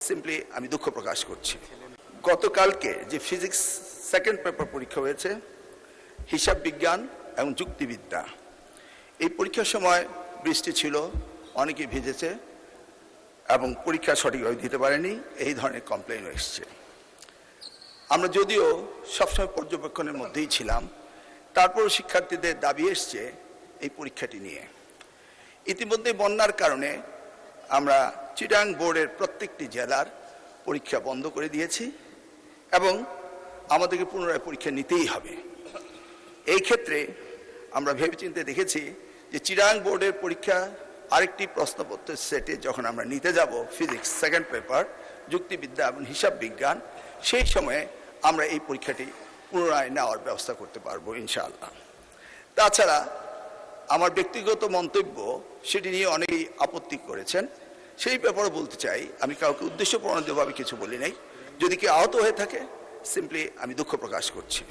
Simply আমি দুঃখ প্রকাশ করছি। গতকালকে যে ফিজিক্স সেকেন্ড পেপার পরীক্ষা হয়েছে, হিসাব বিজ্ঞান এবং যুক্তিবিদ্যা, এই পরীক্ষার সময় বৃষ্টি ছিল, অনেকে ভিজেছে এবং পরীক্ষা সঠিকভাবে দিতে পারেনি, এই ধরনের কমপ্লেইন এসছে। আমরা যদিও সবসময় পর্যবেক্ষণের মধ্যেই ছিলাম, তারপরও শিক্ষার্থীদের দাবি এসছে এই পরীক্ষাটি নিয়ে। ইতিমধ্যে বন্যার কারণে আমরা চিটাং বোর্ডের প্রত্যেকটি জেলার পরীক্ষা বন্ধ করে দিয়েছি এবং আমাদেরকে পুনরায় পরীক্ষা নিতেই হবে। এই ক্ষেত্রে আমরা ভেবেচিন্তে দেখেছি যে চিটাং বোর্ডের পরীক্ষা আরেকটি প্রশ্নপত্রের সেটে যখন আমরা নিতে যাব ফিজিক্স সেকেন্ড পেপার, যুক্তিবিদ্যা এবং হিসাব বিজ্ঞান, সেই সময়ে আমরা এই পরীক্ষাটি পুনরায় নেওয়ার ব্যবস্থা করতে পারবো ইনশাআল্লাহ। তাছাড়া আমার ব্যক্তিগত মন্তব্য, সেটি নিয়ে অনেকেই আপত্তি করেছেন, সেই ব্যাপারে বলতে চাই, আমি কাউকে উদ্দেশ্যপ্রণোদিতভাবে কিছু বলি নাই। যদি কেউ আহত হয়ে থাকে, সিম্পলি আমি দুঃখ প্রকাশ করছি।